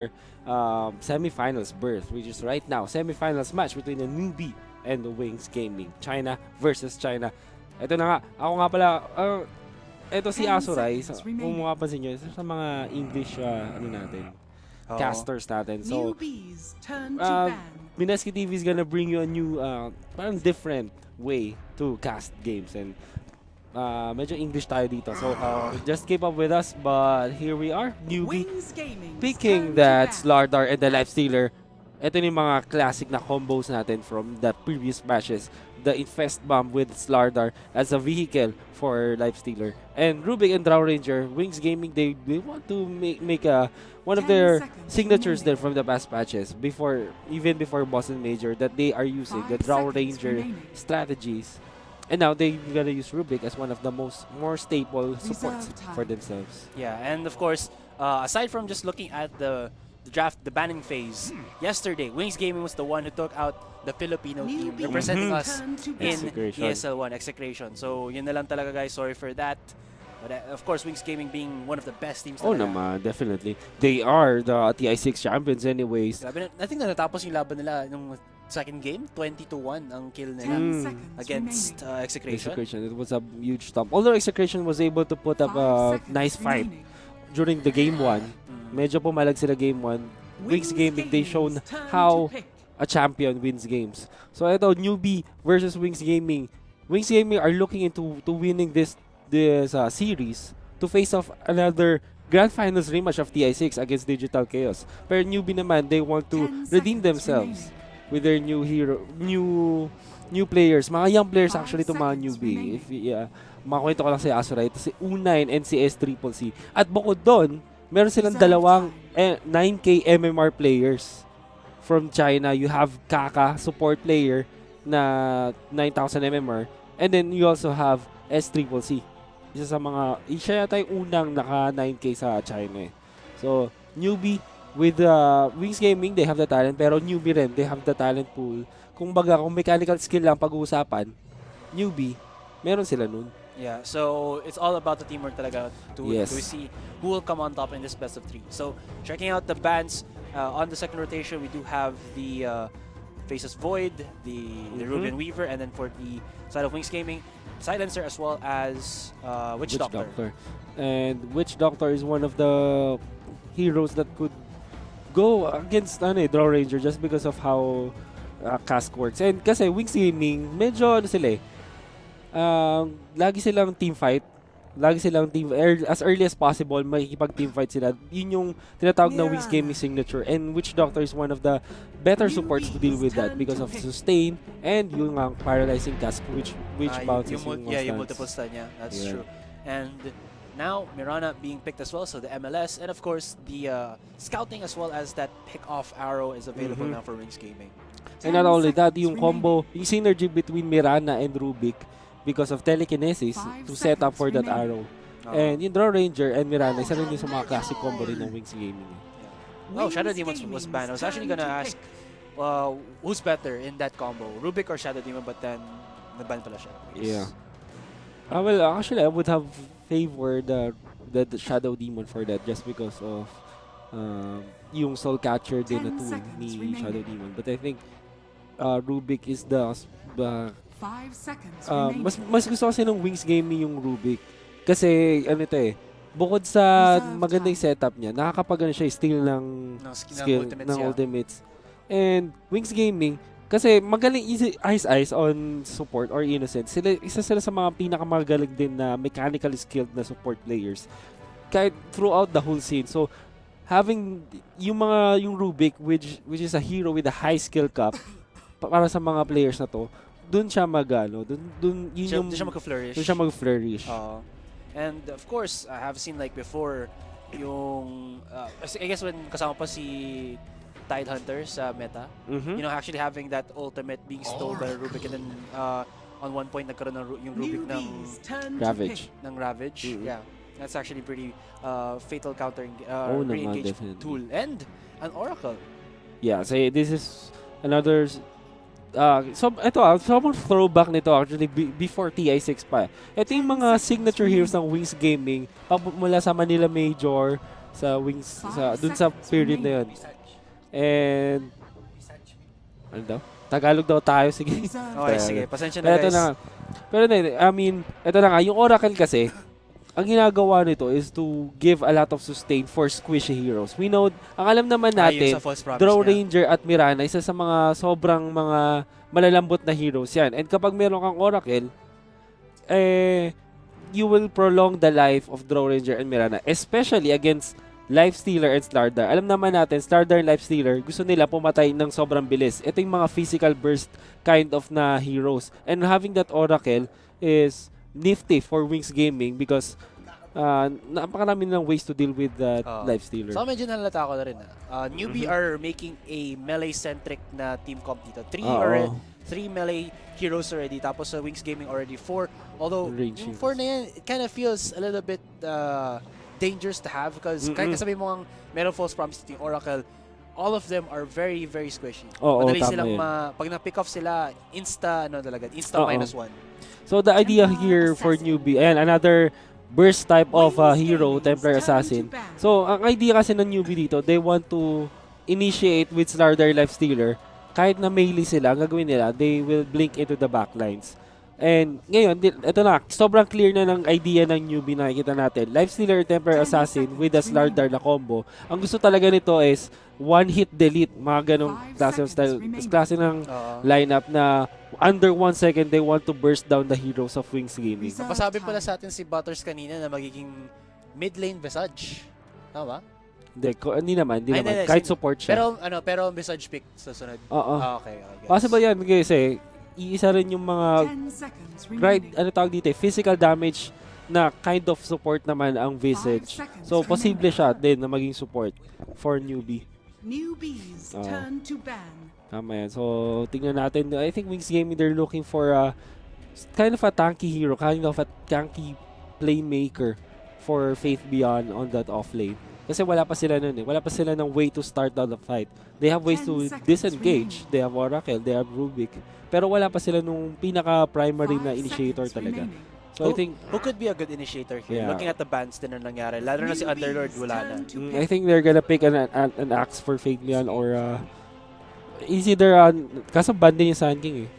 semifinals berth, which is right now semifinals match between the Newbie and the Wings Gaming. China versus China. Ito na nga, ako nga pala, ito si Asuray, kung makapansin nyo, isa sa mga English casters natin. So, MineskiTV is gonna bring you a new, parang different way to cast games. And medyo English tayo dito. So, just keep up with us. But here we are, Newbie, picking that Slardar and the Lifestealer. Ito yung mga classic na combos natin from the previous matches. The Infest Bomb with Slardar as a vehicle for Lifestealer. And Rubik and Drow Ranger, Wings Gaming, they want to make one of their signatures there from the past patches, even before Boston Major, that they are using the Drow Ranger strategies. And now they're gonna use Rubik as one of the more staple supports for themselves. Yeah, and of course, aside from just looking at the draft, the banning phase, yesterday, Wings Gaming was the one who took out the Filipino team representing us in ESL 1 Execration. So, yun na lang talaga, guys. Sorry for that. But of course, Wings Gaming being one of the best teams. Oh, naman, definitely. They are the TI6 champions anyways. I think na natapos yung laban nila nung second game, 20-1 ang kill nila against Execration. It was a huge stomp. Although Execration was able to put up a nice fight during the game 1. Medyo pumalag sila game 1. Wings Gaming, they shown how a champion wins games. So ito, Newbie versus Wings Gaming. Wings Gaming are looking into winning this series to face off another Grand Finals rematch of TI6 against Digital Chaos. Pero Newbie naman, they want to redeem themselves with their new players. Mga young players actually to mga Newbie. Makakwento ko lang si Asuray, ito si U9 and si S-Triple-C. At bukod doon, meron silang dalawang 9K MMR players from China. You have Kaka, support player na 9,000 MMR. And then you also have S-Triple-C. Isa yata yung unang naka 9K sa China eh. So, Newbie with Wings Gaming, they have the talent. Pero Newbie rin, they have the talent pool. Kung mechanical skill lang pag-uusapan, Newbie, meron sila nun. Yeah, so it's all about the teamwork talaga to see who will come on top in this best of 3. So, checking out the bans, on the second rotation, we do have the Faces Void, the Ruben Weaver, and then for the side of Wings Gaming, Silencer as well as Witch Doctor. And Witch Doctor is one of the heroes that could go against Drow Ranger just because of how Cask works. And kasi Wings Gaming, medyo lagi silang team fight. Lagi silang as early as possible, makikipag-team fight sila. Yun yung tinatawag na Wings Gaming signature. And Witch Doctor is one of the better supports to deal with that because of sustain and yung paralyzing cast which bounces yung multiple stun niya. That's true. And now, Mirana being picked as well, so the MLS, and of course, the scouting as well as that pick-off arrow is available now for Wings Gaming. And not only that, yung combo, yung synergy between Mirana and Rubik, because of telekinesis to set up for that arrow. And yung Drow Ranger and Mirana, isa rin yung sa mga classic combo rin ng Wings Gaming. Oh, Shadow Demon was banned. I was actually gonna ask who's better in that combo, Rubik or Shadow Demon, but then naban pala siya. Yeah. Well, actually, I would have favored the Shadow Demon for that just because of yung Soul Catcher din na tool ni Shadow Demon. But I think Rubik is the 5 seconds mas gusto kasi ng Wings Gaming yung Rubik. Kasi, bukod sa magandang setup niya, nakakapagano siya steal ng skill, ng ultimates. And Wings Gaming, kasi magaling ice on support or innocent. Isa sila sa mga pinakamagaling din na mechanically skilled na support players. Kahit throughout the whole scene. So, having yung Rubik, which is a hero with a high skill cap, para sa mga players na to, doon siya doon siya mag-flourish. And of course, I have seen like before yung I guess when kasama pa si Tide Hunter sa meta, actually having that ultimate being stole by Rubik, and then on one point nagkaroon yung Rubik ng Ravage. Yeah, that's actually pretty fatal counter re-engage tool and an Oracle. Yeah, so this is another sobrang throwback nito actually before TI6 pa. Ito yung mga signature heroes ng Wings Gaming mula sa Manila Major sa Wings, dun sa period na yun. And, ano daw? Tagalog daw tayo, sige. Okay, sige. Pasensya Pero na ito guys. na nga. Pero I mean, ito na nga, yung Oracle kasi, ang ginagawa nito is to give a lot of sustain for squishy heroes. We know, ang alam naman natin, Yun sa false promise Draw niya. Ranger at Mirana, isa sa mga sobrang mga malalambot na heroes yan. And kapag meron kang Oracle, you will prolong the life of Draw Ranger and Mirana, especially against Lifestealer and Slardar. Alam naman natin, Slardar and Lifestealer, gusto nila pumatay ng sobrang bilis. Ito yung mga physical burst kind of na heroes. And having that Oracle is nifty for Wings Gaming because napakarami ng ways to deal with that Lifestealer. So medyo nalata ako na rin. Newbie are making a melee-centric na team comp dito. Three melee heroes already. Tapos sa Wings Gaming already 4. Although, yung 4 na yan, it kind of feels a little bit dangerous to have because kahit nasabi mo ang meron false promise yung Oracle, all of them are very, very squishy. Madali silang pag na-pick off sila, insta -1. So the idea here for Newbie, ayan, another burst type of hero, Templar Assassin. So ang idea kasi ng Newbie dito, they want to initiate with Slardar Lifestealer. Kahit na melee sila, ang gagawin nila, they will blink into the backlines. And ngayon, ito na, sobrang clear na ng idea ng Newbie na nakikita natin. Lifestealer Templar Assassin with a Slardar na combo. Ang gusto talaga nito is one-hit delete. Mga ganong klase ng lineup na under 1 second, they want to burst down the heroes of Wings Gaming. Pasabi pala sa atin si Butters kanina na magiging mid-lane Visage. Tama ba? Hindi naman. Kahit support siya. Pero Visage pick sa sunod. Okay. Possible yan kasi iisa rin yung mga tawag dito, physical damage na kind of support naman ang Visage. So, posible siya din na maging support for Newbie. Newbies turn to ban. Tama yan. So, tingnan natin. I think Wings Gaming, they're looking for a kind of a tanky hero, kind of a tanky playmaker for Faith Beyond on that offlane. Kasi wala pa sila nun eh. Wala pa sila ng way to start down the fight. They have ways to disengage. They have Oracle, they have Rubik. Pero wala pa sila nung pinaka-primary na initiator talaga. So I think who could be a good initiator here? Looking at the bans din na nangyari. Lalo na si Underlord, wala na. I think they're gonna pick an axe for Fate Beyond or is either kaso ban din yung Sand King eh.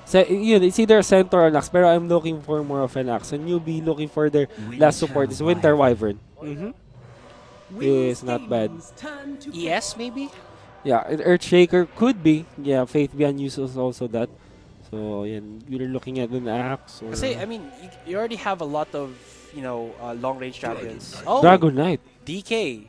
So, it's either a centaur or an axe, pero I'm looking for more of an axe. And Newbie looking for their last support is Winter Wyvern. Is not bad. ES maybe? Yeah, Earthshaker could be. Yeah, Faith Beyond uses also that. So, we're looking at an axe. Or kasi, I mean, you already have a lot of, long-range champions. Dragon Knight. DK.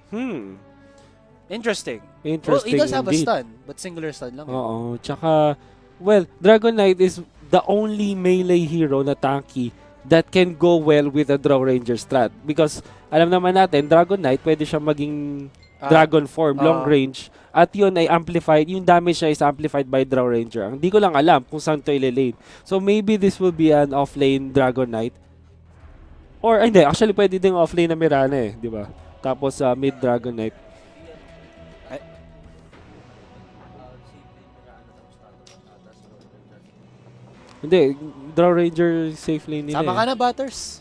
Interesting. Interesting. Well, he does have indeed. a stun, but singular stun lang. Oo. Tsaka, well, Dragon Knight is the only melee hero na tanky that can go well with a Draw Ranger strat. Because, alam naman natin, Dragon Knight, pwede siya maging Dragon form, long range. At yun ay amplified, yung damage niya is amplified by Draw Ranger. Hindi ko lang alam kung saan to ililane. So, maybe this will be an offlane Dragon Knight. Or, hindi, actually pwede din offlane na Mirana eh, di ba? Tapos, mid Dragon Knight. Hindi, Draw Ranger safe lane nila. Sama ka na, Butters.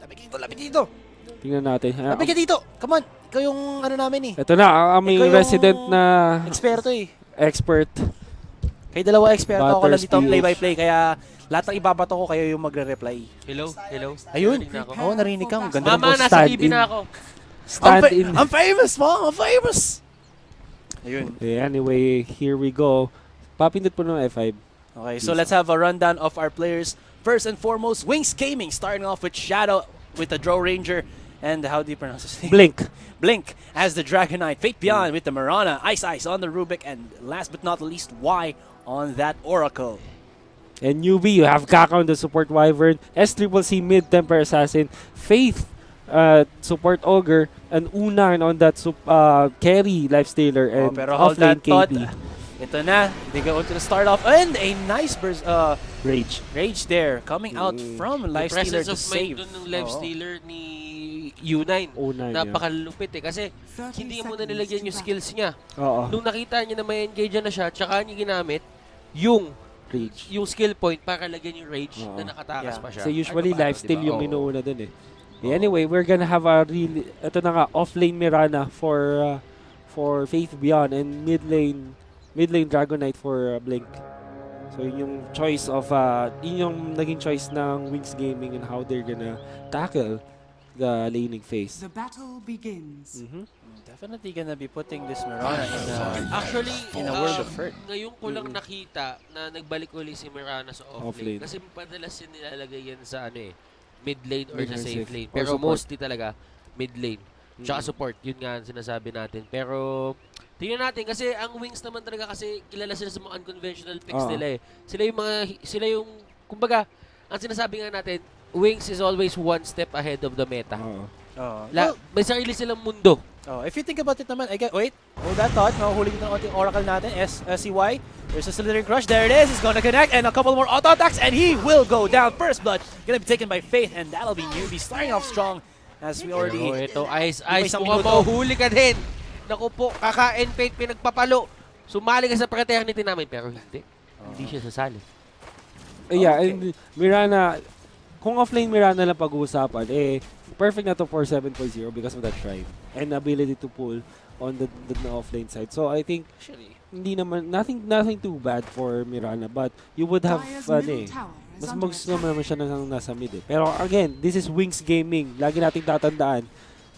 Lapit dito. Tingnan natin. Lapit ka dito. Come on. Ikaw yung namin eh. Ito na, may resident na eksperto eh. Expert. Kayo dalawa eksperto. Ako lang dito Butters, play-by-play. Kaya lahat ng ibabato ko, kayo yung magre-reply. Hello? Ayun. Narinig na Narinig ka. Ang ganda Mama, ng nasa TV na ako. Stand in. I'm famous, Mom. I'm famous. Ayun. Okay, anyway, here we go. Papindot po ng F5. Okay, so let's have a rundown of our players. First and foremost, Wings Gaming, starting off with Shadow with the Draw Ranger. And how do you pronounce his name? Blink as the Dragon Knight. Fate Beyond with the Mirana. Ice on the Rubik. And last but not least, Y on that Oracle. And Newbie, you have Kaka on the support Wyvern. S-Triple-C mid Temper Assassin. Faith, support Ogre. And Unan on that carry Lifestealer. And pero hold offlane that thought. KP. Ito na. They go to the start off. And a nice burst, Rage there. Coming out from Lifestealer to save. The presence of mind dun ng Lifestealer ni U9. Napakalupit eh. Kasi hindi mo na nilagyan yung skills niya. Nung nakita niya na may engage na siya, tsaka niya ginamit yung Rage. Yung skill point para lagyan yung Rage na nakatakas pa siya. So usually lifesteal yung inuuna dun eh. Anyway, we're gonna have a really, ito na nga, off-lane Mirana for Faith Beyond and mid lane Dragon Knight for Blink. So yun yung choice of, yun yung naging choice ng Wings Gaming and how they're gonna tackle the laning phase. The battle begins. Definitely gonna be putting this Mirana in a world of hurt. Ngayon ko lang nakita na nagbalik uli si Mirana sa off-lane. Kasi madalas yun nilalagay yan sa mid lane or sa safe lane. Pero mostly talaga mid lane. Tsaka support, yun nga ang sinasabi natin. Pero tingnan natin kasi ang Wings naman talaga kasi kilala sila sa mga unconventional picks nila Sila yung kumbaga, ang sinasabi nga natin, Wings is always one step ahead of the meta. May sarili silang mundo. If you think about it naman, wait, hold that thought. Mahuhuli dito ng onting Oracle natin. SCY. There's a Slithering Crush. There it is. He's gonna connect. And a couple more auto attacks. And he will go down. First blood. Gonna be taken by Faith. And that'll be Newbie starting off strong. As we already... Ito, Ice. Mukhang mahuhuli ka din. Naku po, kakain Faith pinagpapalo. Sumali ka sa fraternity namin. Pero hindi. Hindi siya sasali. Yeah, and Mirana, kung offlane Mirana lang pag-uusapan, perfect na to for 7.0 because of that shrine and ability to pull on the offlane side. So I think hindi naman nothing too bad for Mirana, but you would have mas gusto naman siya nang nasa mid. Pero again, this is Wings Gaming. Lagi nating tatandaan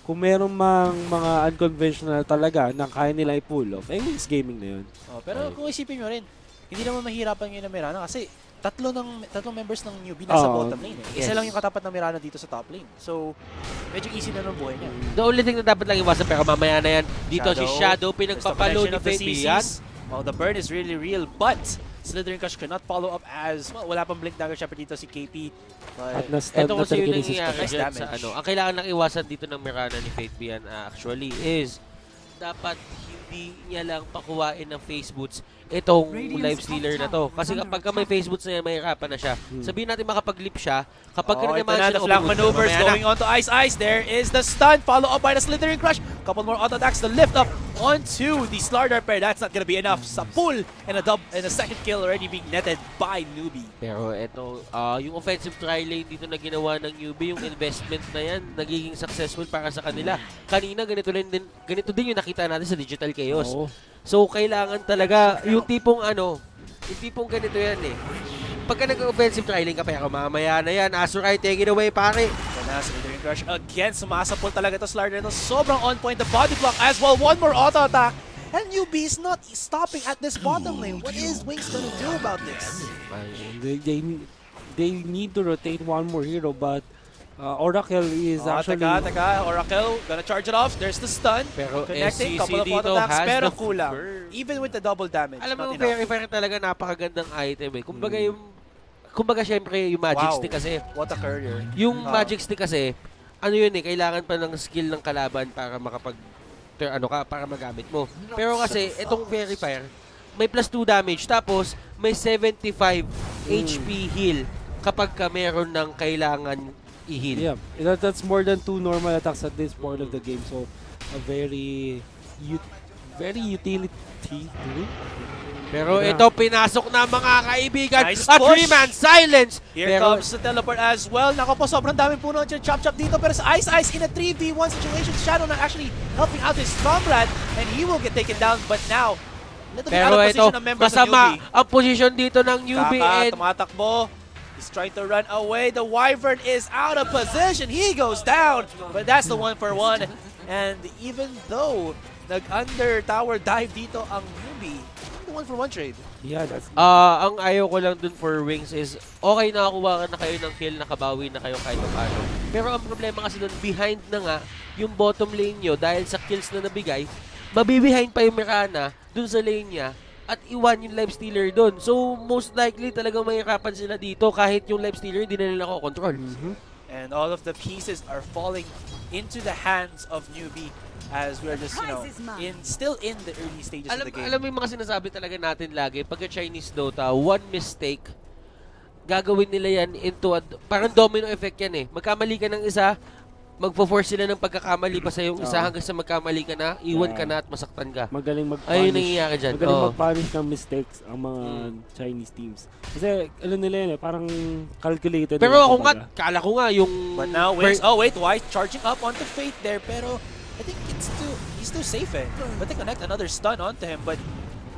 kung merong mga unconventional talaga na kaya nila i-pull off, Wings Gaming na yun. Pero kung isipin mo rin, hindi naman mahirapan ngayon na Mirana kasi tatlong members ng Newbie nasa bottom lane. Isa lang yung katapat ng Mirana dito sa top lane. So, medyo easy na ng buhay niya. The only thing na dapat lang iwasan, pero mamaya na yan, dito si Shadow, pinagpapalo ni Faith yan. Well, the burn is really real, but Slithering Crush cannot follow up as, wala pang Blink Dagger Shepherd dito si KP. At na-stun na talaga ni Sister. Ang kailangan lang iwasan dito ng Mirana ni Faith yan actually is, dapat hindi niya lang pakuwain ng face boots itong live stealer na to. Kasi kapag may face boots na yan, mahirapan na siya. Sabihin natin makapag-leap siya. Kapag ito na, the flank maneuvers going on to Ice. There is the stun, follow up by the Slithering Crush. Couple more auto attacks, the lift up onto the Slardar pair. That's not gonna be enough. Sa pull and a second kill already being netted by Newbie. Pero ito, yung offensive tri-lane dito na ginawa ng Newbie, yung investment na yan, nagiging successful para sa kanila. Kanina, ganito din yung nakita natin sa Digital Chaos. So, kailangan talaga, yung tipong ganito yan Pagka nag-offensive tri-lane ka, pero mamaya na yan, Azurai, take it away, pare. Slithering Crush again, sumasapol talaga ito Slardar. Sobrang on point, the body block as well, one more auto attack. And Newbie is not stopping at this bottom lane. What is Wings gonna do about this? They need to rotate one more hero, but Oracle is actually... Oracle gonna charge it off. There's the stun. Pero connecting, couple of auto attacks, pero kulang. Even with the double damage, alam mo, very talaga napakagandang item kumbaga syempre yung magic stick kasi. What a courier. Yung magic stick kasi, kailangan pa ng skill ng kalaban para para magamit mo. Pero kasi, itong verifier, may plus 2 damage, tapos may 75 HP heal kapag meron ng kailangan i-heal. Yeah, that's more than 2 normal attacks at this point of the game. So, a very utility. Pero ito, pinasok na mga kaibigan. Nice a push. 3-man silence. Here comes the teleport as well. Nako po, sobrang daming puno dyan. Chop dito. Pero sa Ice in a 3v1 situation, Shadow not actually helping out his comrade. And he will get taken down. But now, little bit out of position ng members of Newbie. Masama ang position dito ng Newbie. Tumatakbo. He's trying to run away. The Wyvern is out of position. He goes down. But that's the 1-for-1. And even though nag-under tower dive dito ang Newbie, the 1-for-1 trade. Yeah, that's... ang ayaw ko lang dun for Wings is, okay, nakakuha na kayo ng kill, nakabawi na kayo kahit paano. Pero ang problema kasi dun, behind na nga yung bottom lane nyo dahil sa kills na nabigay, mabibehind pa yung Mirana dun sa lane niya at iwan yung life stealer dun. So, most likely talagang mahirapan sila dito kahit yung life stealer hindi na nila ko-control. And all of the pieces are falling into the hands of Newbie as we are just, still in the early stages of the game. Alam mo yung mga sinasabi talaga natin lagi, pagka Chinese Dota, one mistake, gagawin nila yan into parang domino effect yan Magkamali ka ng isa, magpo-force sila ng pagkakamali pa sa yung isa hanggang sa magkamali ka na, iwan ka na at masaktan ka. Magaling mag-punish. Ayun nangyayari dyan. Magaling mag-punish ng mistakes ang mga Chinese teams. Kasi ano nila yun parang calculated. Pero ako nga, kala ko nga yung... But now, wait, why charging up onto Fate there, pero I think he's too safe But they connect another stun onto him, but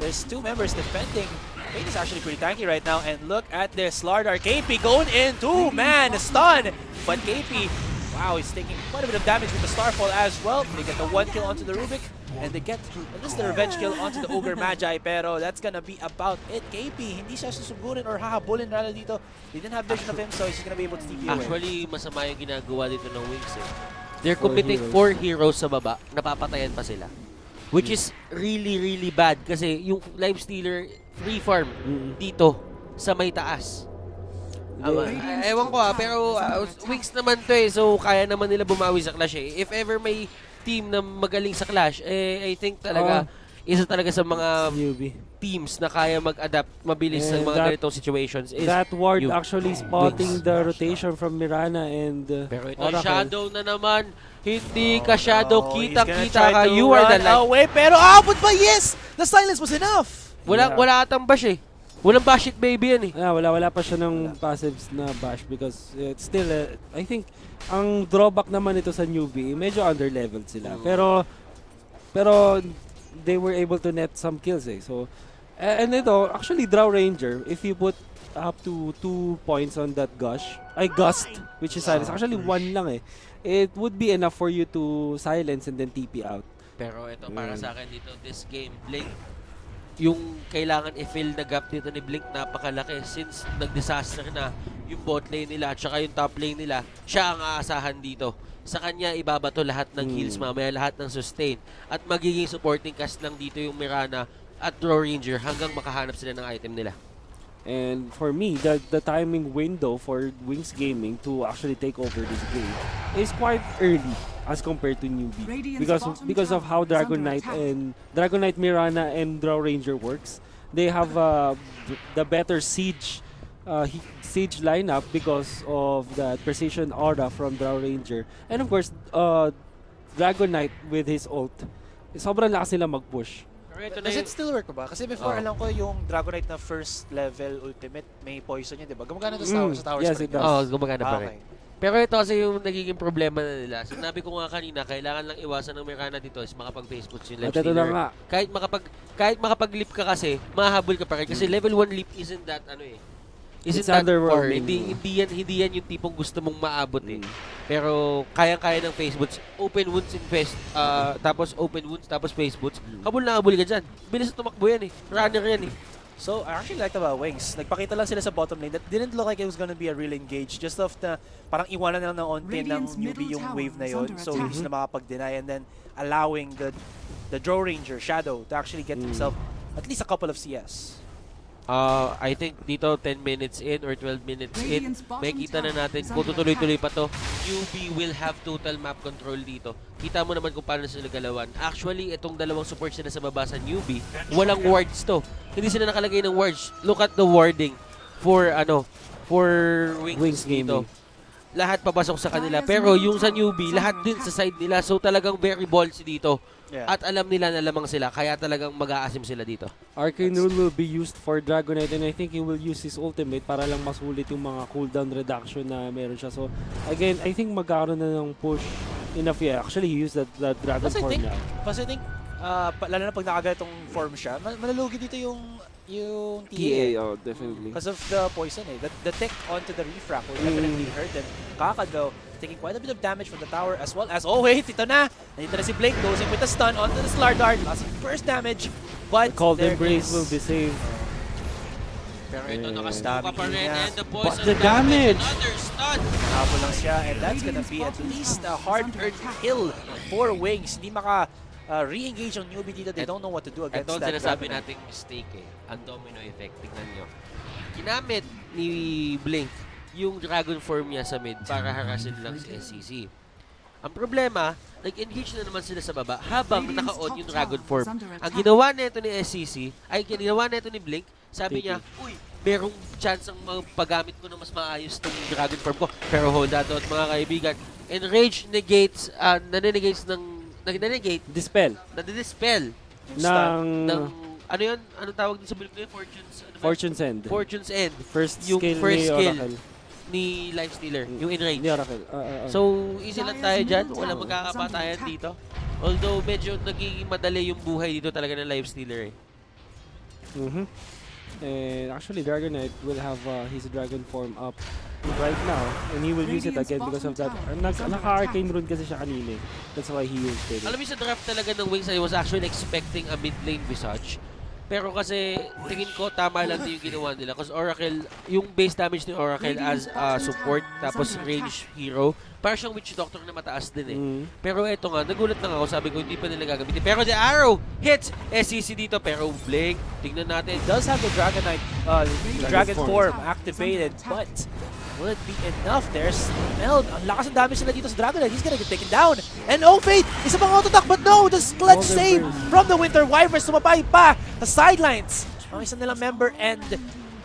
there's 2 members defending. Fate is actually pretty tanky right now, and look at this, Slardar, KP going in, 2-man stun, but KP, wow, he's taking quite a bit of damage with the Starfall as well. They get the 1 kill onto the Rubik, and they get at least the revenge kill onto the Ogre Magi, pero that's gonna be about it. KP, hindi siya susugurin or hahabulin ralo dito. They didn't have vision of him, so he's just gonna be able to TP away. Actually, masama yung ginagawa dito ng Wings They're committing 4 heroes sa baba, napapatayan pa sila. Which is really, really bad kasi yung Live Stealer free farm dito sa may taas. Ewan ko pero Wings naman to so kaya naman nila bumawi sa Clash If ever may team na magaling sa Clash, I think talaga isa talaga sa mga Newbie teams na kaya mag-adapt mabilis sa mga ganitong situations is that ward actually spotting the rotation from Mirana and pero ito Oracle. Shadow na naman. Hindi ka Shadow, kitang-kita ka. You are the light. Away, pero but yes! The silence was enough! Wala atang bash Walang bash it baby yan wala pa siya ng passives na bash because it's still I think ang drawback naman ito sa Newbie, medyo underleveled sila. Pero they were able to net some kills So and ito actually Draw Ranger, if you put up to 2 points on that gust which is silence, actually 1 lang it would be enough for you to silence and then TP out. Pero ito para sa akin dito, this game, Blink, yung kailangan i-fill na gap dito ni Blink napakalaki since nag-disaster na yung bot lane nila at saka yung top lane nila, siya ang aasahan dito. Sa kanya ibabato lahat ng heals mamaya, lahat ng sustain at magiging supporting cast lang dito yung Mirana at Draw Ranger hanggang makahanap sila ng item nila. And for me, the timing window for Wings Gaming to actually take over this game is quite early as compared to Newbie. Because of how Dragon Knight Mirana and Draw Ranger works. They have the better siege lineup because of the precision aura from Draw Ranger. And of course, Dragon Knight with his ult. Sobrang lakas nila mag-push. Does it still work ba? Kasi before, alam ko yung Dragon Knight na first level ultimate, may poison yun, di ba? Gumagana sa towers yes, pa rin. it does. Gumagana pa rin. Pero ito kasi yung nagiging problema na nila. Sinabi ko nga kanina, kailangan lang iwasan ng Mirana dito is makapag-Facebook yung live stealer. Kahit makapag-leap ka kasi, mahahabol ka pa rin. Kasi level 1 leap isn't that isn't that far. Hindi yan yung tipong gusto mong maabot Pero kaya-kaya ng Facebook, open wounds invest, tapos open wounds, tapos Facebook, habol na habol ka dyan. Bilis na tumakbo yan Runner yan So, I actually liked about Wings. Nagpakita lang sila sa bottom lane. That didn't look like it was gonna be a real engage. Just of the, parang iwanan lang ng onti ng Newbie yung wave na yun. So, hindi sila makapag-deny. And then, allowing the Draw Ranger, Shadow, to actually get himself at least a couple of CS. I think dito 10 minutes in or 12 minutes in, may kita na natin kung tutuloy-tuloy pa to. Newbie will have total map control dito. Kita mo naman kung paano sila galawan. Actually, itong dalawang support sila sa baba sa Newbie, walang wards to. Hindi sila nakalagay ng wards. Look at the warding for Wings dito. Lahat papasok sa kanila. Pero yung sa Newbie, lahat din sa side nila. So talagang very ballsy dito. Yeah. At alam nila na lamang sila, kaya talagang mag-aasim sila dito. Arcane Rule will be used for Dragon Knight and I think he will use his ultimate para lang masulit yung mga cooldown reduction na meron siya. So again, I think magkakaroon na ng push enough. Actually, he used that Dragon form now. Kasi I think, lalo na pag nakaganitong form siya, malalugi dito yung TA. Definitely. Because of the poison The tick onto the refract will definitely hurt them. Kaka though, taking quite a bit of damage from the tower as well as, wait, ito na! Nandito na si Blake, goes in with the stun onto the Slardar, lots of burst damage, but Cold Embrace will be saved. Pero ito nakastuka pa rin and the poison the damage! Another stun! Habol lang siya and that's gonna be at least a hard-earned kill for Wings. Hindi re-engage on Newbie dito, they don't know what to do against that. Ito ang sinasabi nating mistake ang domino effect. Tignan nyo. Ginamit ni Blink yung dragon form niya sa mid para harasin lang si SCC. Ang problema, nag-engage na naman sila sa baba habang naka-on yung dragon form. Ang ginawa nito ni SCC, ay ginawa nito ni Blink, sabi niya, uy, merong chance ang paggamit ko na mas maayos tong dragon form ko. Pero hold that thought mga kaibigan, Enrage negates, nanenegate ng, nanenegate, Dispel. nadidispel Ng ano yun? Anong tawag din sa build ko yun? Fortune's, ano ba? Fortune's End. Fortune's End. First Yung skill first ni skill Oracle. ni Life Stealer, yung Enrage. Ni Oracle. So, easy lang tayo dyan. Wala magkakapatayan dito. Although, medyo nagiging madali yung buhay dito talaga ng Life Stealer And actually, Dragon Knight will have his dragon form up right now. And he will use it again because of that. Naka-arcane rune kasi siya kanina. That's why he used it. Alam mo sa draft talaga ng Wings, I was actually expecting a mid lane Visage. Pero kasi tingin ko tama lang din yung ginawa nila. Kasi Oracle, yung base damage ni Oracle as support, tapos range hero, parang siyang Witch Doctor na mataas din eh. Pero eto nga, nagulat lang ako, sabi ko hindi pa nila gagamitin. Pero the arrow hits SCC dito, pero Blink, tingnan natin. It does have the Dragon Knight, Dragon form activated, but will it be enough? There's Meld. Ang lakas ng damage nila dito sa Dragon Knight. He's gonna get taken down. And Fate, isa pang auto-attack, but no! The clutch save from the Winter Wyvers. Sumabay pa sa sidelines. Ang isa nilang member and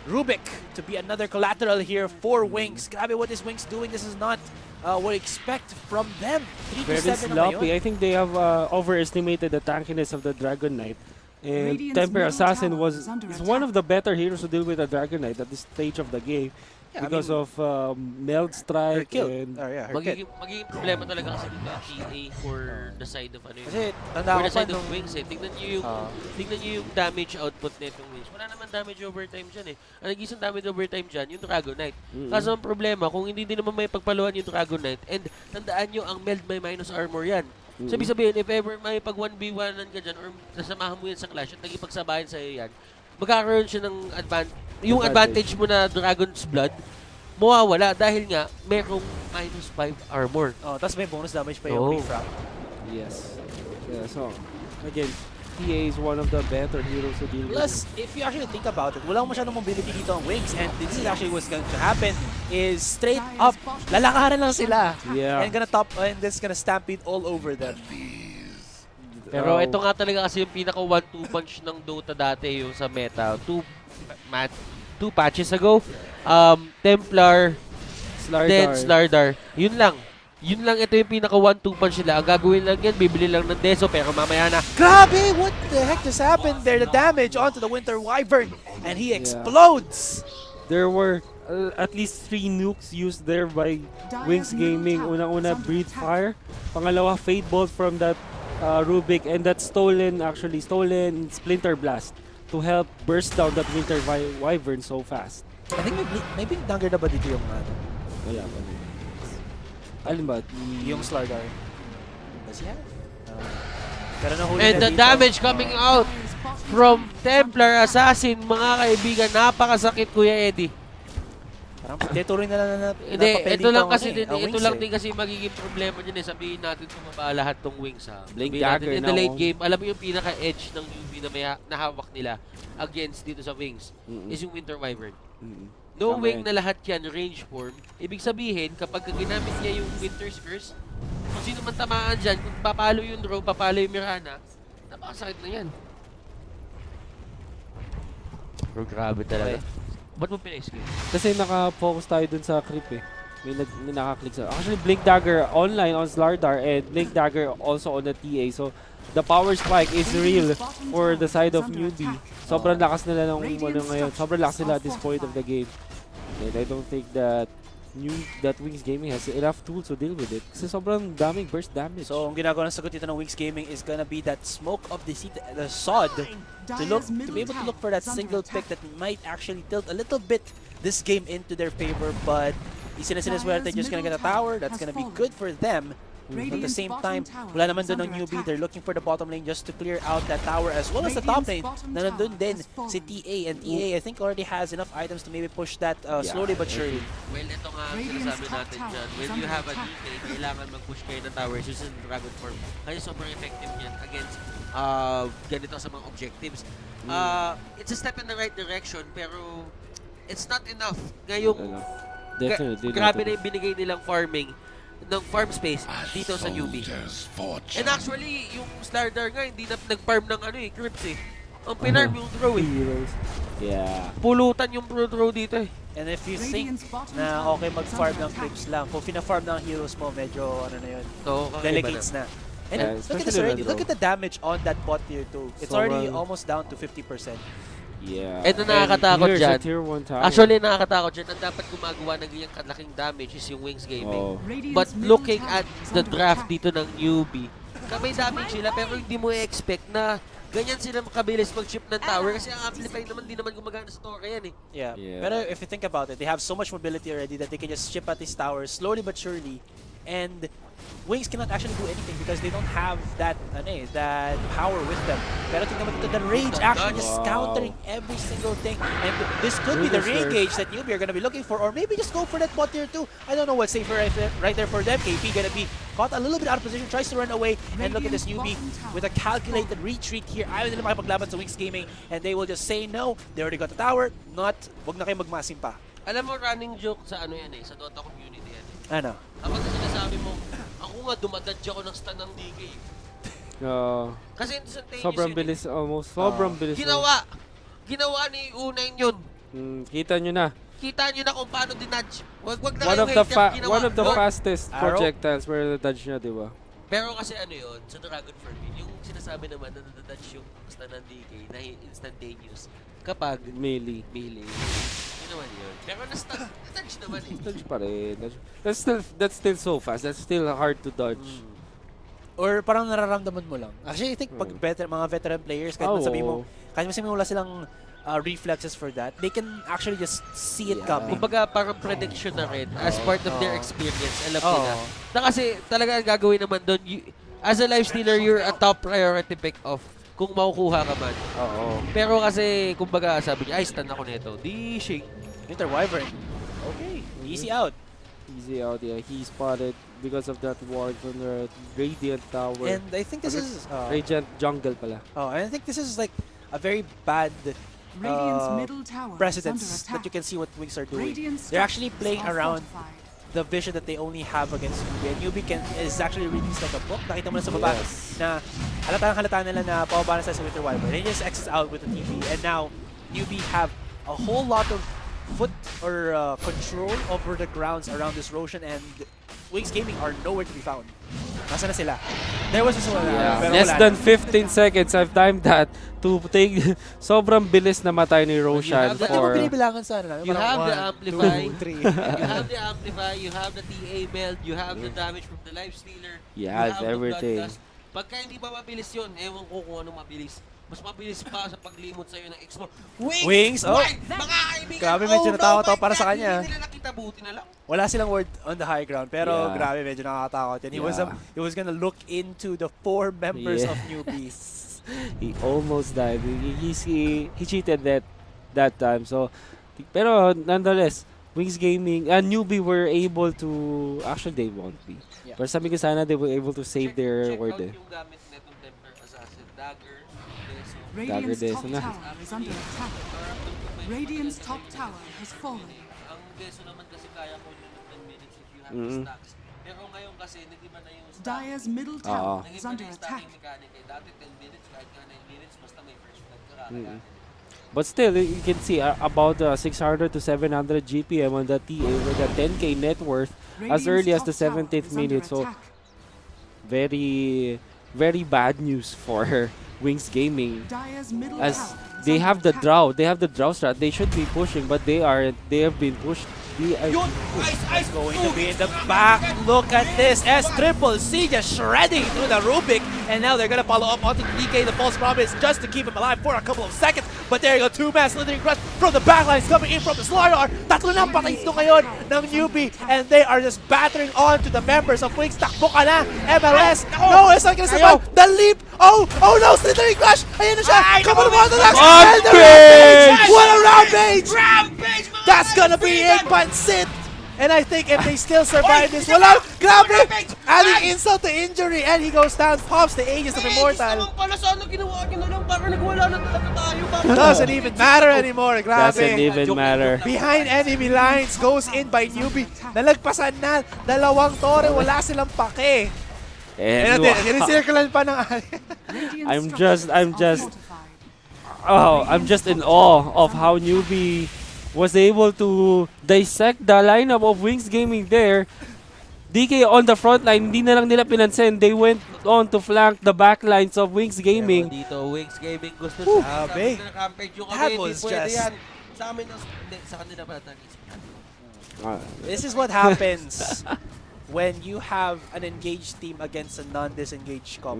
Rubik to be another collateral here for Wings. Grabe what is Wings doing. This is not what we expect from them. 3 to Very 7 sloppy. I think they have overestimated the tankiness of the Dragon Knight. And Temper Assassin is one of the better heroes to deal with a Dragon Knight at this stage of the game. Because of Meld Strike and Magiging problema talaga kasi dito ang TA for the side of ano yun. Kasi For the side of Wings eh. Tignan nyo yung damage output nitong Wings. Wala naman damage overtime dyan eh. Ang nag-isang damage overtime dyan, yung Dragon Knight. Kaso ang problema, kung hindi din naman may pagpaluan yung Dragon Knight, and tandaan nyo, ang Meld may minus armor yan. Sabi sabihin, if ever may pag 1v1an ka dyan, or nasamahan mo yan sa clash at nagipagsabayan sa'yo yan, magkakaroon siya ng advantage mo na Dragon's Blood, mawawala dahil nga merong minus 5 armor. Oh, tapos may bonus damage pa yung refrag. yes. Yeah, so, again, TA is one of the better heroes to deal with. Plus, if you actually think about it, walang masyadong mobility dito ang Wings, and this is actually what's going to happen is straight up, lalakaran lang sila. Yeah. And this gonna stampede all over them. Pero ito nga talaga kasi yung pinaka 1-2 punch ng Dota dati yung sa meta. Two patches ago, Templar, then Slardar. Yun lang ito yung pinaka 1-2 punch nila. Ang gagawin lang yan, bibili lang ng Deso, pero mamaya na. Grabe! What the heck just happened there? The damage onto the Winter Wyvern, and he explodes! There were at least 3 nukes used there by Wings Gaming. Unang-una, Breathe Fire. Pangalawa, Fade Bolt from that Rubik, and that stolen Splinter Blast to help burst down that Winter Wyvern so fast. I think maybe dagger na ba dito yung Wala pa. Alin ba? yung Slardar? Does he have? Pero nahuli And na the dito. damage coming out from Templar Assassin, mga kaibigan, napakasakit, Kuya Eddie. Parang detuloy na lang na Hindi, papel ito dito lang ang kasi ano eh, ang ito Wings lang eh. din kasi magiging problema niyan eh. Sabihin natin tumaba lahat tong Wings ha. Blink Sabihin natin, Dagger in the na late ako. game, alam mo yung pinaka-edge ng Newbie na may nahawak nila against dito sa Wings is yung Winter Wyvern. Knowing na lahat yan range form, ibig sabihin kapag ginamit niya yung Winter's Curse, kung sino man tamaan dyan, kung papalo yung draw, papalo yung Mirana, napakasakit na yan. Pero grabe talaga. Ba't mo pina-escape? Kasi naka-focus tayo dun sa creep eh. May nakaklik sa... Actually, Blink Dagger online on Slardar and Blink Dagger also on the TA. So, the power spike is real for the side of Newbie. Sobrang lakas nila ng ngayon. Sobrang lakas nila at this point of the game. And I don't think that Wings Gaming has enough tools to deal with it. Kasi sobrang daming burst damage. So, ang ginagawa ng sagot dito ng Wings Gaming is gonna be that smoke of the sod to be able to look for that single pick that might actually tilt a little bit this game into their favor, but they're just gonna get a tower. That's gonna be good for them. At the same time, wala naman doon ng Newbie. They're looking for the bottom lane just to clear out that tower as well as the top lane. Na nandun din si TA, and TA I think already has enough items to maybe push that slowly but surely. Well, ito nga ang sinasabi natin dyan. When you have a DK, kailangan mag-push kayo ng towers using Dragon Form. Kasi sobrang effective niyan against ganito sa mga objectives. It's a step in the right direction, pero it's not enough. Ngayong Definitely. grabe na yung binigay nilang farming ng farm space dito sa Newbie. And actually, yung Slardar nga, hindi na nag-farm ng creeps eh. Ang pinarm yung throw eh. Heroes. Yeah. Pulutan yung throw dito eh. And if you think na okay mag-farm ng creeps lang, kung fina-farm ng heroes mo, medyo ano na yun, So, delegates na. And Yeah, look at this especially already. Red Look at the damage on that bot tier 2. It's already almost down to 50%. Yeah. Ito nakakatakot here's dyan. a tier 1 tower. Actually, nakakatakot dyan. Ang dapat gumagawa ng ganyang kalaking damage is yung Wings Gaming. Oh. But looking at the draft dito ng Newbie, may damage sila pero hindi mo i-expect na ganyan sila makabilis mag-chip ng tower kasi ang amplify naman di naman gumagana sa tower yan eh. Yeah. Yeah. Pero if you think about it, they have so much mobility already that they can just chip at these towers slowly but surely. And Wings cannot actually do anything because they don't have that that power with them. Pero tingnan mo dito, the Rage actually just countering every single thing. And this could be the re-engage that Newbie are gonna be looking for, or maybe just go for that bot tier 2. I don't know what's safer right there for them. KP gonna be caught a little bit out of position, tries to run away, and look at this Newbie with a calculated retreat here. Ayaw nila makipaglaban sa Wings Gaming, and they will just say no. They already got the tower. Wag na kayo magmasim pa. Alam mo, running joke sa ano yan eh, sa Dota community yan eh. Ano? Kapag sinasabi mo, ako nga dumadadya ko ng stun ng DK. Kasi instantaneous Sobrang yun eh. bilis almost. Sobrang bilis. Ginawa ni Unay yun. Kita nyo na. Kita nyo na kung paano dinudge. Wag na One of the fastest Arrow? projectiles were the dodge niya, di ba? Pero kasi ano yun, sa Dragon Forbid, yung sinasabi naman na nadadodge yung stun ng DK na instantaneous kapag Melee. melee. Yun naman yun. Pero na-dodge naman eh. Dodge pa rin. That's still so fast. That's still hard to dodge. Or parang nararamdaman mo lang. Actually, I think pag mga veteran players, kahit sabihin mo wala silang reflexes for that, they can actually just see it coming. Kumbaga parang prediction na rin as part of their experience. Alam nila. Na kasi talaga ang gagawin naman doon, as a life stealer, you're a top priority pick off kung makukuha ka man. Pero kasi, kumbaga sabi niya, ay, stun ako nito. Di shake. Winter Wyvern. Okay, easy out. Easy out, yeah. He spotted because of that ward from the Radiant Tower. And I think this is... Radiant Jungle pala. And I think this is like a very bad Middle tower precedence that you can see what Wings are doing. They're actually playing around the vision that they only have against Newbie. And Newbie is actually reading like a book. Nakita mo na sa baba na halata nila na pababa na sa Winter Wyvern. They just exits out with the TV. And now, Newbie have a whole lot of foot or control over the grounds around this Roshan, and Wings Gaming are nowhere to be found. Nasaan na sila? There was this one. Less than 15 seconds. I've timed that to take sobrang bilis na matay ni Roshan for... binibilangan sa ano. You have the amplify. 2, 3. You have the amplify. You have the TA meld. You have the damage from the life stealer. You have everything. The bloodlust. Pagka hindi pa mabilis yun, ewan ko kung anong mabilis. Mas mabilis pa sa paglimot sa'yo ng X mo. Wings! Oh! Mga kaibigan! Grabe, medyo natawa para sa kanya. Hindi nila nakita, buti na lang. Wala silang word on the high ground, pero grabe, medyo nakakatakot yan. He was gonna look into the 4 members of Newbies. He almost died. He cheated that time. So, pero nonetheless, Wings Gaming, Newbie were able to... Actually, they won't be. Yeah. Pero sabi ko sana, they were able to save their word eh. Check out yung gamit netong Temper Assassin, Dagger, Beso. Radiant's Dagger top na. tower is under attack. Radiant's top tower has fallen. Ang Beso naman kasi kaya ko yun ng 10 minutes if you have the stacks. Pero ngayon kasi, nag-iba na yung stack. Dire's middle tower is Nag-iba na under yung attack. stacking mechanic eh. Dati 10 minutes, kahit nga 9 minutes, basta may first blood ka kakayanin. But still, you can see about 600 to 700 GPM on the TA with a 10k net worth as early as the 17th minute. So, very, very bad news for Wings Gaming. As they have the draw, strat. They should be pushing, but they have been pushed. Ice going to be in the back. Look at this. S-Triple-C just shredding through the Rubik. And now they're going to follow up onto DK, the false promise, just to keep him alive for a couple of seconds. But there you go, 2-man slithering crush from the backlines coming in from the Slardar. Tatlo na patay ito ngayon ng Newbie. And they are just battering on to the members of Wings. Takbo ka na, MLS. No, it's not going to survive. The leap. Oh no, slithering crush. Ayan na siya. Come on the next. And the rampage. What a rampage. That's gonna be it, but sit. And I think if they still survive this, wala, grabe, adding insult to injury, and he goes down, pops the Aegis of Immortal. Doesn't even matter anymore, grabe. Doesn't even matter. Behind enemy lines, goes in by Newbie. Nalagpasan na, 2 tore, wala silang pake. And Sinicirclean pa ng I'm just I'm just in awe of how Newbie was able to dissect the lineup of Wings Gaming there. DK on the front line, hindi na lang nila pinansin. They went on to flank the back lines of Wings Gaming. Pero dito, Wings Gaming gusto Sabi. na rampage yung That kami. was Hindi pwede just- yan. Sa amin, hindi, sa kanila pala tanis. This is what happens when you have an engaged team against a non-disengaged comp.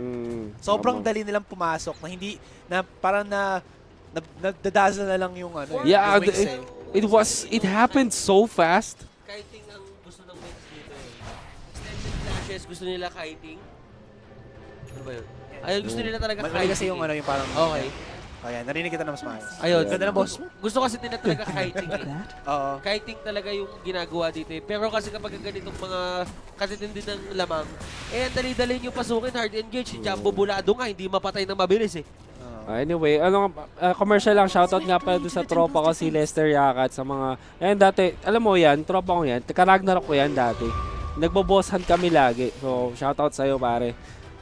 Sobrang dali nilang pumasok na hindi, na parang nadadazzle na lang yung ano. Yeah, yung wings, it happened so fast. Kiting ang gusto ng Wings dito eh. Extended flashes, gusto nila kiting. Ano ba yun? Ayun, gusto nila talaga kiting. Mali kasi yung ano, yung parang... Okay. Ayan, narinig kita na mas maayos. Ayun, Ganda ng boss mo. gusto kasi nila talaga kiting eh. Oo. Kiting talaga yung ginagawa dito eh. Pero kasi kapag ganitong mga katitindi ng lamang, eh dali-dali nyo pasukin, hard engage. Si Jumbo Bulado nga, hindi mapatay na mabilis eh. Anyway, commercial lang, shoutout nga pala doon sa tropa ko si Lester Yakat sa mga, dati, alam mo yan, tropa ko yan, Ragnarok ko yan dati. Nagbo-bossan kami lagi. So, shoutout sa'yo pare.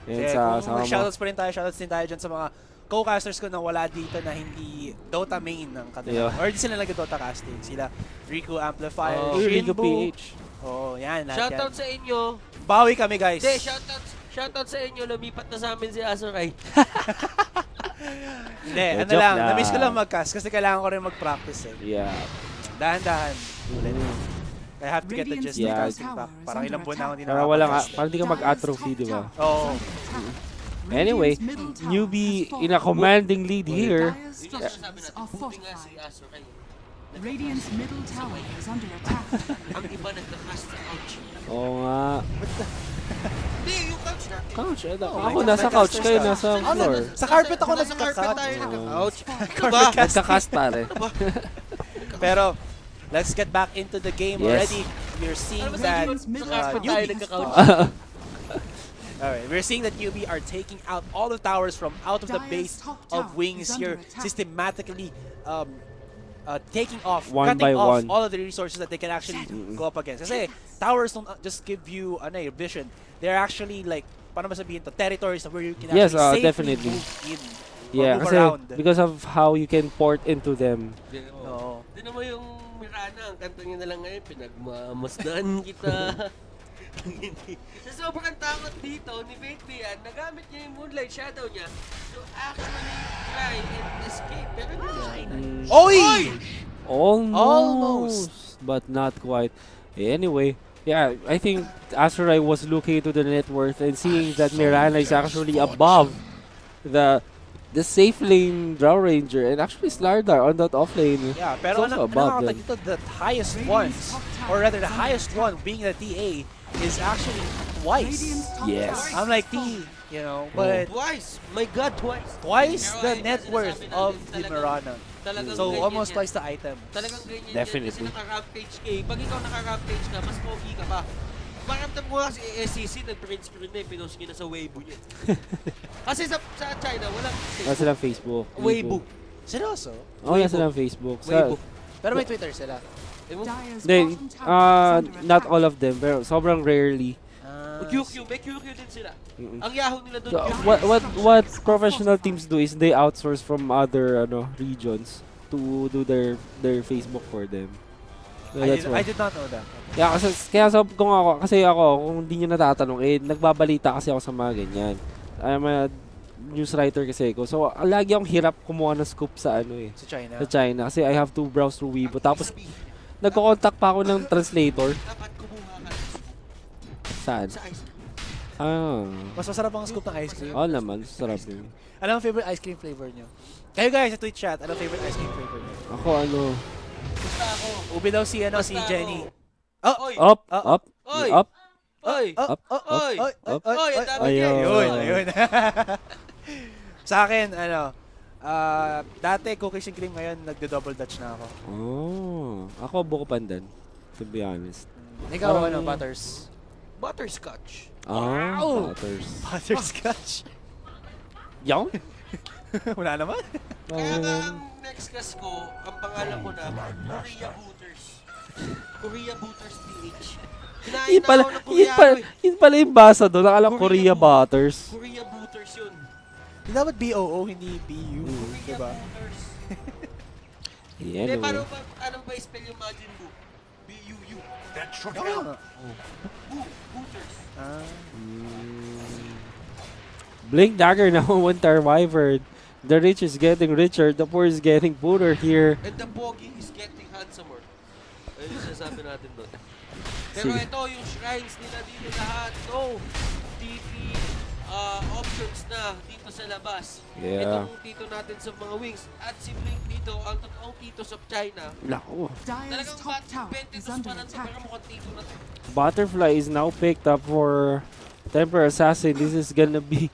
Yan sa mga Shoutouts pa rin tayo, shoutouts din tayo dyan sa mga co-casters ko na wala dito na hindi Dota main ng kanila. Or di sila nag-Dota casting. Sila Rico Amplifier, Rico Shinbu. PH. Yan, lahat Shoutout yan. sa inyo. Bawi kami, guys. Hindi, shoutout sa inyo. Lumipat na sa amin si Azuray. Hindi, ano Joke lang. lang. Na-miss ko lang mag-cast kasi kailangan ko rin mag-practice eh. Yeah. Dahan-dahan. Ulit. I have to get the Radiant's gist of Yeah. casting back. Parang ilang buwan na ako hindi Para walang, nakapag-cast. parang di ka mag-atrophy, di ba? Oo. Anyway, Newbie in a commanding lead here. Dire's structures are Buti nga si fortified. Azuray. Radiant's middle tower is under attack. Ang iba nagka-cast sa couch. Oo nga. Hindi, yung couch natin. Couch, ako nasa couch, kayo nasa floor. Sa carpet ako Nasa carpet nagka-cut. tayo nagka-couch. Carpet cast. Nagka-cast pare. Pero, let's get back into the game Yes. already. We're seeing that Sa carpet tayo Newbie, nagka-couch. alright, we're seeing that Newbie are taking out all the towers from out of the base of Wings here, systematically taking off, One cutting by off one. all of the resources that they can actually go up against. Kasi towers don't just give you vision. They're actually like, paano masabihin to, territories where you can Yes, actually safely definitely. move in. Yeah, move kasi around. because of how you can port into them. Oo. Di naman yung Mirana, ang kanta niya na lang ngayon, pinagmamasdan kita. Sa sobrang takot dito, ni Baby yan, nagamit niya yung Moonlight Shadow niya to actually try and escape. Pero hindi siya. Oy! Almost, but not quite. Anyway, yeah, I think Azurai was looking into the net worth and seeing that Mirana is actually above the safe lane Drow Ranger and actually Slardar on that off lane. Yeah, pero It's also ano above nakakata them. dito, the highest ones, or rather the highest one being the TA, is actually twice. Yes. I'm like T, you know, but Twice! My God, twice! twice Pero the ayun, net sinasabi worth natin, of the talagang- Mirana. Talagang So ganyan almost yan. twice the item. Talagang ganyan Definitely. yan. Kasi naka-rampage ka eh. Pag ikaw naka-rampage ka, mas pogi ka pa. Pakiramdam ko kasi SCC, nag-print screen na eh, pinost niya na sa Weibo niya. Kasi sa China, walang Wala silang Facebook. Weibo. Seryoso? Oh, yeah, silang Facebook. Weibo. Pero may Twitter sila. Dire's They, bottom tower is under not attack. all of them, pero sobrang rarely. QQ, may QQ din sila. Ang Yahoo nila doon, So, QQ. what professional teams do is they outsource from other regions to do their Facebook for them. So that's I why. did not know that. Yeah, kaya kung ako, kasi ako, kung hindi nyo natatanong, nagbabalita kasi ako sa mga ganyan. I'm a news writer kasi ako. So, lagi akong hirap kumuha ng scoop sa Sa China. sa China. Kasi I have to browse through Weibo. Tapos, nagko-contact pa ako ng translator. Dapat kumuha ka Saan? sa ice. Mas masarap ang scoop ng ice cream. Oo naman, sarap yun. Ano ang favorite ice cream flavor nyo? Kayo guys sa Twitch chat, ano ang favorite ice cream flavor nyo? Ako Basta ako. Ube daw si Basta Jenny. ako. Oh! Oy! up, Oh, up, Oy! up, Oy! up, up, Oy! up. Oy, ang dami Ayun. niya. Ayun. Sa akin, dati cookies and cream, ngayon nagdo-double dutch na ako. Oh, ako buko pandan, to be honest. Ikaw, Parang- butters? Butterscotch. Oh, butters. Butterscotch? Yaw? Wala naman. Kaya nga ang next class ko, ang pangalan ko na, Korea Booters. Korea Booters PH. Kinain Yun na pala, ako ng Koreano eh. yun pala yung basa doon. Nakala ko Korea Korea Butters. Korea Booters yun. Dapat BOO, hindi BU. Diba? Hindi, Anyway. paano ba i-spell yung Majin Buu? B-U-U. That's right. Oo nga. Booters. Blink Dagger now, Winter Wyvern. The rich is getting richer, the poor is getting poorer here. And the Pogi is getting handsomer. Ayun yung sinasabi natin doon. Pero Sige. ito, yung shrines nila dito lahat. No! TP options na dito sa labas. Yeah. Itong tito natin sa mga wings. At si Blink dito, ang totoong titos of China. Naku. Dire's Talagang top tower Bentitos is under pa lang to, attack. pero mukhang tito na to. Butterfly is now picked up for Temper Assassin. This is gonna be...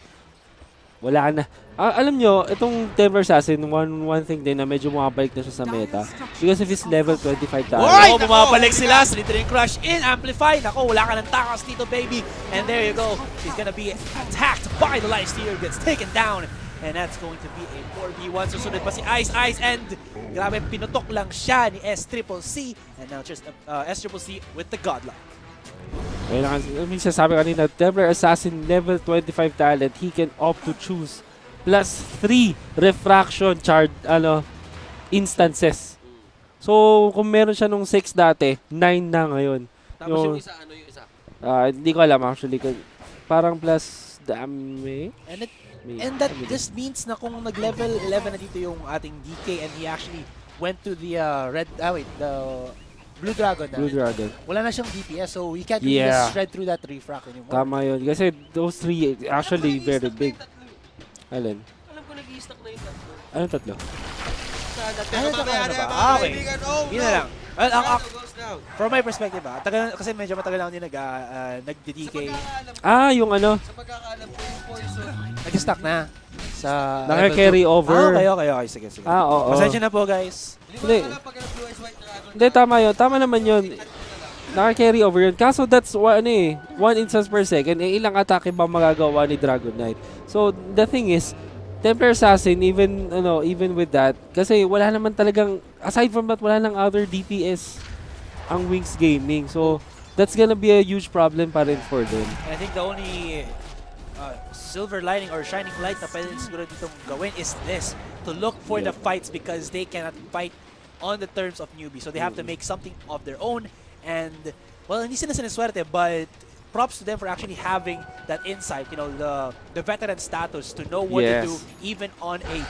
Wala na. Alam nyo, itong Temper Assassin, one thing din na medyo bumabalik na siya sa meta. Because of his level 25 talent. Alright, bumabalik sila. Slithering Crush in, Amplify. Nako, wala ka ng takas dito, baby. And there you go. He's gonna be attacked by the Lifestealer. Gets taken down. And that's going to be a 4v1. Susunod pa si Ice, and grabe, pinutok lang siya ni S-Triple-C. And now just S-Triple-C with the Godlike. Kailangan, minsan sabi kanina, Templar Assassin level 25 talent, he can opt to choose plus 3 refraction instances. So, kung meron siya nung 6 dati, 9 na ngayon. Tapos yung isa, ano yung isa? Hindi ko alam actually. Parang plus damage. And that just means na kung nag-level 11 na dito yung ating DK and he actually went to the the Blue Dragon na. Blue Dragon. Wala na siyang DPS, so he can't really just shred through that refract anymore. Tama yun. Kasi those 3 actually very big. Alin? Alam ko nag-i-stack na yung tatlo. Anong tatlo? Pero mamaya na mga kaibigan. Oh, Yun na lang. Well, goes down. From my perspective, kasi medyo matagal lang din nag-DK. Yung ano? Sa pagkakaalam ko yung poison. Nag-stack na. Sa Naka-carry over. Okay. Sige. Oo. Pasensya na po, guys. Hindi. Hindi, tama yun. Tama naman yun. Naka-carry over yun. Kaso that's one instance per second. Ilang atake ba magagawa ni Dragon Knight? So, the thing is, Templar Assassin, even with that, kasi wala naman talagang, aside from that, wala nang other DPS ang Wings Gaming. So, that's gonna be a huge problem pa rin for them. And I think the only silver lining or shining light na pwede siguro ditong gawin is this, to look for the fights because they cannot fight on the terms of Newbie. So they have to make something of their own. And, well, hindi sila siniswerte, but props to them for actually having that insight, the veteran status to know what to do even on a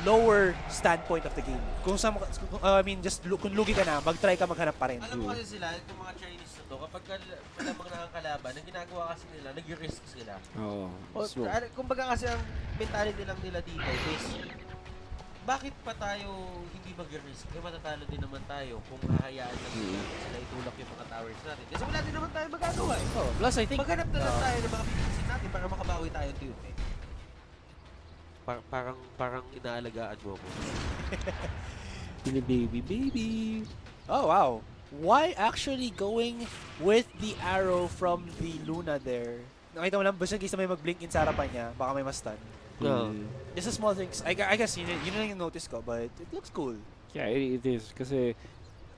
lower standpoint of the game. Kung kung lugi ka na, mag-try ka maghanap pa rin. Alam mo kasi sila, itong mga Chinese na to, kapag malamang nakakalaban, ang ginagawa kasi nila, nag-risk sila. Oo. Kumbaga kasi ang mentality lang nila dito is, bakit pa tayo hindi mag-risk? Matatalo din naman tayo kung hahayaan lang sila itulak yung mga towers natin. Kasi wala din naman tayo magagawa. Plus, I think, Maghanap na lang tayo ng mga pinipisit natin para makabawi tayo ng team. Parang inaalagaan mo ako. Baby. oh wow. Why actually going with the arrow from the Luna there? Nakita mo lang, basta in case may mag-blink in sa harapan niya, baka may ma-stun. No. Just a small things. I guess yun lang yung notice ko, but it looks cool. Yeah, it is. Kasi,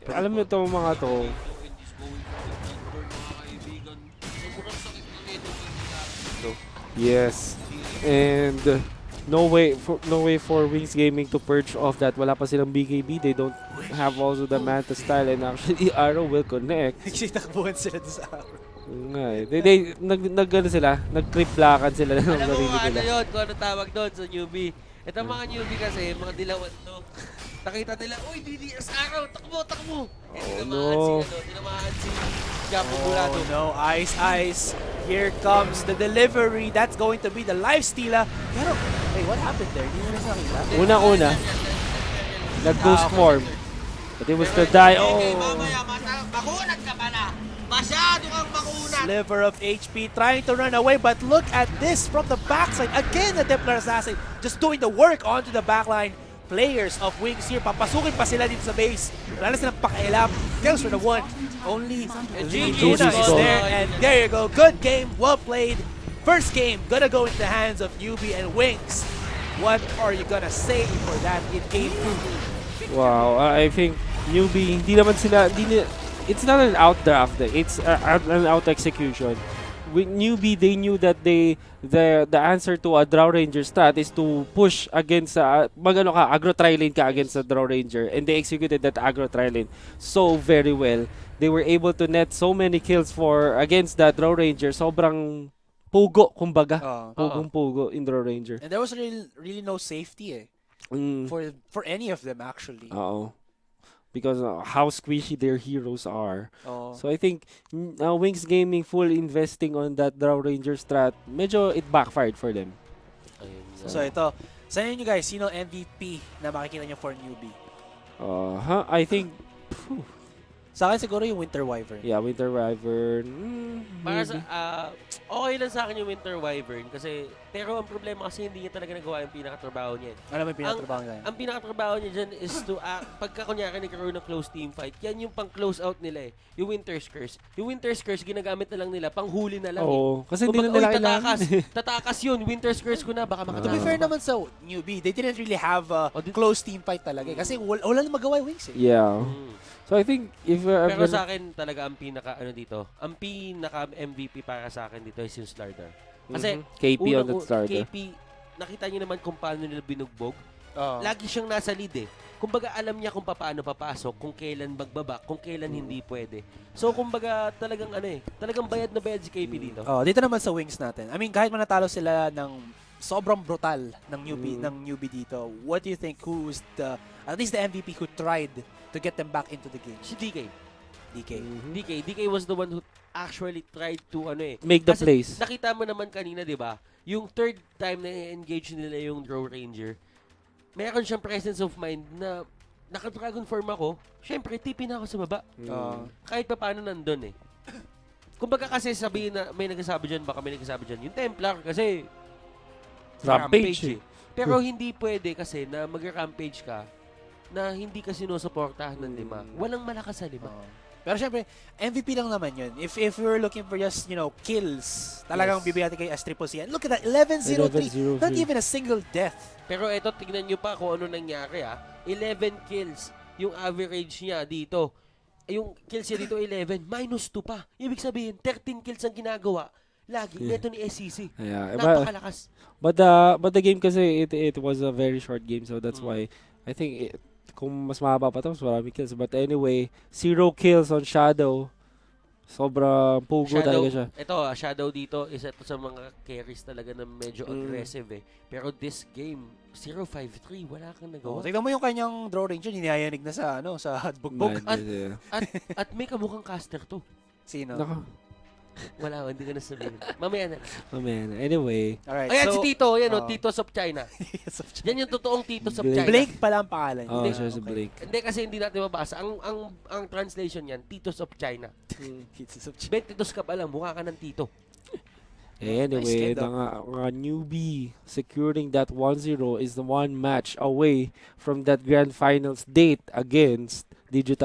alam mo itong mga to, yes. And no way for Wings Gaming to purge off that. Wala pa silang BKB. They don't have also the Manta style, and actually Arrow will connect. Nagsitakbuhan sila doon sa arrow. Nga eh. Nag-triplakan sila ng Alam mo sarili ano nila. yun, kung ano tawag doon sa newbie. Ito mga newbie kasi, mga dilawan to. Nakita nila, uy, DDS araw, takbo! Eh, tinamaan si Japo Burado. Oh no, Ice. Here comes the delivery. That's going to be the lifestealer. Pero, hey, what happened there? Hindi mo na nakita? Una-una, nag-ghost form. But it was to die. Oh! Mamaya, makunat ka pala. Masyado kang makunat. Sliver of HP trying to run away, but look at this from the backside. Again, the Templar Assassin just doing the work onto the backline. Players of Wings here, papasukin pa sila dito sa base. Wala na silang pakialam. Goes for the one. Only Luna is there, and there you go. Good game, well played. First game, gonna go into the hands of Newbie and Wings. What are you gonna say for that in game 2? Wow, I think Newbie, hindi naman sila, it's not an out draft, it's an out execution. with Newbie, they knew that the answer to a Draw Ranger strat is to push against magano ka aggro tri-lane ka against a Draw Ranger, and they executed that aggro tri-lane so very well. They were able to net so many kills for against that Draw Ranger. Sobrang pugo kumbaga. Pugong-pugo in Draw Ranger. And there was really no safety for any of them actually. Because how squishy their heroes are. Oh. So I think Wings Gaming full investing on that Draw Ranger strat, medyo it backfired for them. So ito, sa inyo guys, sino MVP na makikita nyo for Newbie? I think Sa akin siguro yung Winter Wyvern. yeah, Winter Wyvern. Para sa, okay lang sa akin yung Winter Wyvern kasi, pero ang problema kasi hindi niya talaga nagawa yung pinakatrabaho niya. Ano ba yung pinakatrabaho niya? Ang pinakatrabaho niya dyan is to, pagka kunyari nagkaroon ng close team fight, yan yung pang close out nila yung Winter's Curse. Yung Winter's Curse, ginagamit na lang nila, pang huli na lang kasi hindi na nila kailangan. Tatakas yun, Winter's Curse ko na, baka To be fair naman sa Newbie, they didn't really have a close team fight talaga kasi wala na magawa yung Wings Yeah. So I think if pero sa akin talaga ang pinaka ang pinaka MVP para sa akin dito is yung Slardar. Kasi KP on that starter. KP, nakita niyo naman kung paano nila binugbog. Lagi siyang nasa lead Kumbaga alam niya kung paano papasok, kung kailan magbaba, kung kailan hindi pwede. So kumbaga talagang talagang bayad na bayad si KP dito. Dito naman sa Wings natin. I mean, kahit manatalo sila ng sobrang brutal ng Newbie dito, what do you think who's at least the MVP who tried to get them back into the game? Si DK. DK was the one who actually tried to make the kasi plays. Nakita mo naman kanina, 'di ba? Yung third time na engage nila yung Draw Ranger, meron siyang presence of mind na naka-dragon form ako, syempre TP na ako sa baba. Kahit pa paano nandun Kumbaga kasi sabihin na may nagsasabi diyan, baka may nagsasabi diyan, yung Templar kasi Rampage Pero hindi pwede kasi na mag-rampage ka na hindi ka sinusuportahan ng 5. Walang malakas sa 5. Pero syempre, MVP lang naman yun. If we're looking for just, kills, talagang bibigyan natin kay S-Triple-C. Look at that, 11-0-3. Not even a single death. Pero ito, tignan nyo pa kung ano nangyari 11 kills yung average niya dito. Yung kills niya dito 11, -2 pa. Ibig sabihin, 13 kills ang ginagawa. Lagi, neto ni SCC. Yeah. Napakalakas. But the game kasi, it was a very short game, so that's why I think kung mas mahaba pa ito, mas marami kills. But anyway, 0 kills on Shadow. Sobrang pugo talaga siya. Ito, Shadow dito, isa ito sa mga carries talaga na medyo aggressive Pero this game, 0-5-3, wala kang nagawa. Tignan mo yung kanyang Draw Ranger, hinihayanig na sa bugbog. At may kamukhang caster to. Sino? Wala, hindi ko na sabihin. Mamaya na. Anyway. Alright, ayan si Tito, Titos of China. Yan yung totoong Titos of China. Blake pala ang pangalan. Siya si Blake. Hindi kasi hindi natin mabasa. Ang translation yan, Titos of China. Titos of China. 22 ka pa lang, mukha ka ng Tito. Anyway, the Newbie securing that 1-0 is the one match away from that grand finals date against Digital